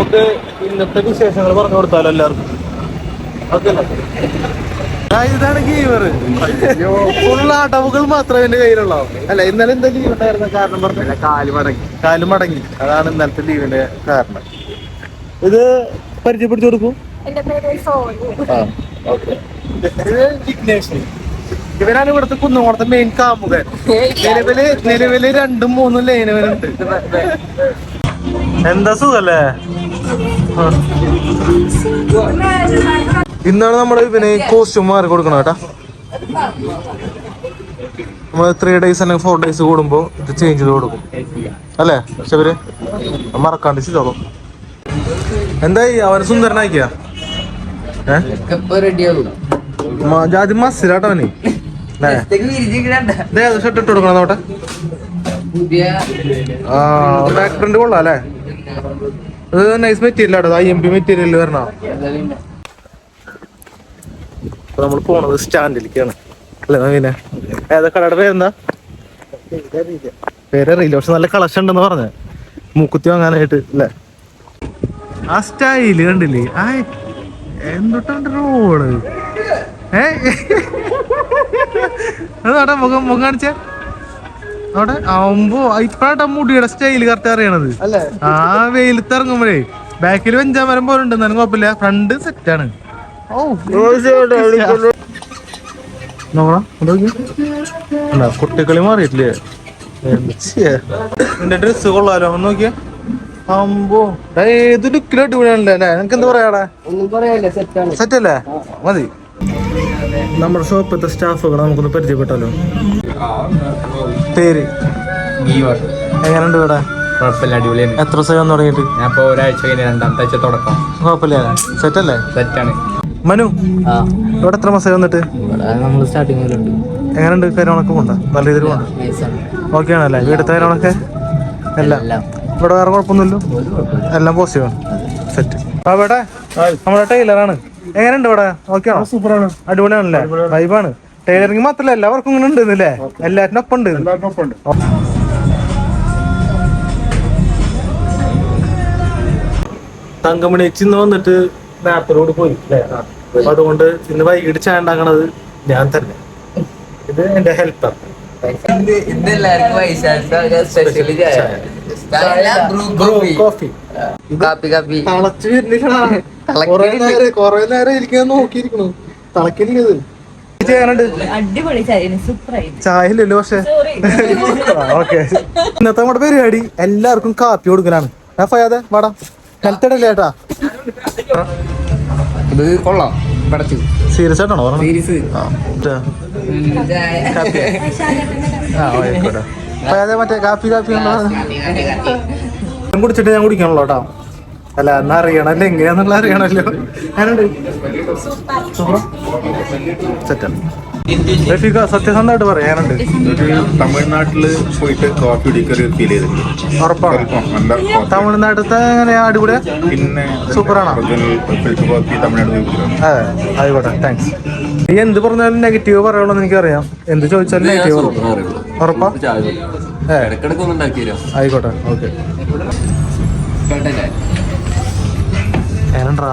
നമുക്ക് ഇന്നത്തെ വിശേഷങ്ങൾ പറഞ്ഞു കൊടുത്താലോ എല്ലാവർക്കും? ഇതാണ് ഗീവർ. ഫുൾ അടവുകൾ മാത്രമേ എന്റെ കയ്യിലുള്ളൂ. അല്ല, ഇന്നലെ എന്താ ലീവ് ഉണ്ടായിരുന്ന കാരണം പറഞ്ഞില്ല? കാല് മടങ്ങി. അതാണ് ഇന്നലത്തെ ലീവിന്റെ കാരണം. ഇത് പരിചയപ്പെടുത്തി കൊടുക്കും. ഇവരാണ് ഇവിടുത്തെ കുന്നുകോണത്തെ മെയിൻ കാമുകൻ. നിലവില് 2-3 ലൈനവരുണ്ട്. എന്താ സുഖല്ലേ? ഇന്നാണ് നമ്മള് ഇവന് കോസ്റ്റ്യൂം മാറി കൊടുക്കണം കേട്ടാ. നമ്മള് 3 days അല്ലെങ്കിൽ 4 days കൂടുമ്പോ ഇത് ചേഞ്ച് ചെയ്ത് കൊടുക്കും അല്ലേ? പക്ഷെ ഇവര് മറക്കാണ്ട് ചെയ്തോളൂ. എന്തായി അവന് സുന്ദരനാക്കിയ ജാതി മസ്സിലാട്ടവന് ഷർട്ട് ഇട്ട് കൊടുക്കണം. നോട്ടെ ബാക്ക് പ്രിന്റ് കൊള്ളാം അല്ലേ? അത് നൈസ് മെറ്റീരിയൽ ആട്ടോ. IMP മെറ്റീരിയൽ വരണ. നമ്മൾ പോണത് സ്റ്റാൻഡിലേക്കാണ് അല്ലേ നവീനെ? ഏതാ കടയുടെ പേരെന്താ? പേരറിയില്ല, പക്ഷെ നല്ല കളക്ഷൻ ഉണ്ടെന്ന് പറഞ്ഞ മൂക്കുത്തി വാങ്ങാനായിട്ട് അല്ലേ? ആ സ്റ്റൈല് കണ്ടില്ലേ? എന്തൊട്ടുണ്ട് റോഡ്. അതോടെ മുഖം കാണിച്ചേ അവിടെ ആവുമ്പോ ഇപ്പഴാട്ടാ മുടിയുടെ സ്റ്റൈല് കറക്റ്റ് അറിയണത്. ആ വെയിലത്ത് ഇറങ്ങുമ്പോഴേ ബാക്കിൽ 5 മരം പോലെ ഉണ്ട്, എന്നാലും കുഴപ്പമില്ല. ഫ്രണ്ട് സെറ്റാണ്. കുട്ടികളി മാറിയിട്ടില്ലേ? എന്റെ ഡ്രസ്സ് കൊള്ളാലോ, ഒന്ന് നോക്കിയാ. അമ്പോ ഏത് ലുക്കിലും അടിപൊളിയാണല്ലേ അല്ലേ? നിനക്ക് എന്താ പറയാടാ? സെറ്റല്ലേ? മതി. നമ്മുടെ ഷോപ്പത്തെ സ്റ്റാഫുകളെ നമുക്കൊന്ന് പരിചയപ്പെട്ടാലോ. പേര് എങ്ങനെയുണ്ട് ഇവിടെ? കുഴപ്പമില്ല, അടിപൊളിയാണ്. എത്ര ദിവസം വന്ന് തുടങ്ങിയിട്ട്? ഞാൻ ഇപ്പൊ ഒരാഴ്ച കഴിഞ്ഞ 2ാമത്തെ ആഴ്ച തുടക്കം. കുഴപ്പമില്ല, സെറ്റല്ലേ? സെറ്റാണ്. മനു, ഇവിടെ എത്ര മാസം വന്നിട്ട്? നമ്മൾ സ്റ്റാർട്ടിങ് മുതലുണ്ട്. എങ്ങനെയുണ്ട്? കാര്യങ്ങളൊക്കെ കൊണ്ടാ? നല്ല രീതിയിൽ കൊണ്ടാ? ഓക്കെ ആണല്ലേ? വീടത്തെ കാര്യങ്ങളൊക്കെ എല്ലാം ഇവിടെ വേറെ കുഴപ്പമൊന്നുമില്ലോ? എല്ലാം പോസിറ്റീവാണ്. സെറ്റ്. അവിടെ നമ്മുടെ ടൈലറാണ്. എങ്ങനെയുണ്ട് ഇവിടെ? ഓക്കെ ആണോ? സൂപ്പറാണ്, അടിപൊളിയാണല്ലേ? വൈബാണ്. ടൈലറിങ് മാത്രല്ല എല്ലാവർക്കും ഇങ്ങനെ ഉണ്ടെന്നല്ലേ? എല്ലാറ്റിനും ഒപ്പം ഉണ്ട്. തങ്കമണി ചേച്ചി ഇന്ന് വന്നിട്ട് നേരത്തോട് പോയി അല്ലേ? അപ്പൊ അതുകൊണ്ട് ഇന്ന് വൈകിട്ട് ചായ ഉണ്ടാക്കണത് ഞാൻ തന്നെ. ഇത് എന്റെ ഹെൽപ്പർ. കോഫി തിളച്ചു വരുന്നില്ല. കൊറേ നേരം ഇരിക്കാൻ നോക്കിയിരിക്കണു. തിളക്കില്ലത്. ചായയില്ലല്ലോ പക്ഷെ. ഓക്കെ, ഇന്നത്തെ നമ്മുടെ പരിപാടി എല്ലാവർക്കും കാപ്പി കൊടുക്കലാണ്. ഫയാദെ വാടാ, ഹെൽത്തടല്ലേ ചേട്ടാ? ഇത് കൊള്ളാം. സീരിയസ് ആയിട്ടാണോ? മറ്റേ കാപ്പി കുടിച്ചിട്ട് ഞാൻ കുടിക്കണല്ലോ കേട്ടോ. അല്ല, എന്നാ അറിയണല്ലോ എങ്ങനെയാന്നുള്ള അറിയണല്ലോ. റഫീഖ, സത്യസന്ധമായിട്ട് പറയാനുണ്ട്. തമിഴ്നാട്ടില് പോയിട്ട് കോഫി കുടിക്കൊരു ഫീൽ ചെയ്തിട്ടുണ്ട്. ഉറപ്പാണ്? തമിഴ്നാട്ടിലത്തെ എങ്ങനെയാ? അടിപൊളിയാ? പിന്നെ സൂപ്പറാണോ? അതെ, ആയിക്കോട്ടെ, താങ്ക്സ്. നീ എന്ത് പറഞ്ഞാലും നെഗറ്റീവ് പറയുള്ളൂ എന്ന് എനിക്കറിയാം. എന്ത് ചോദിച്ചാലും നെഗറ്റീവ് ഉറപ്പാ? ആയിക്കോട്ടെ, ഓക്കെ. ഏനണ്ടാ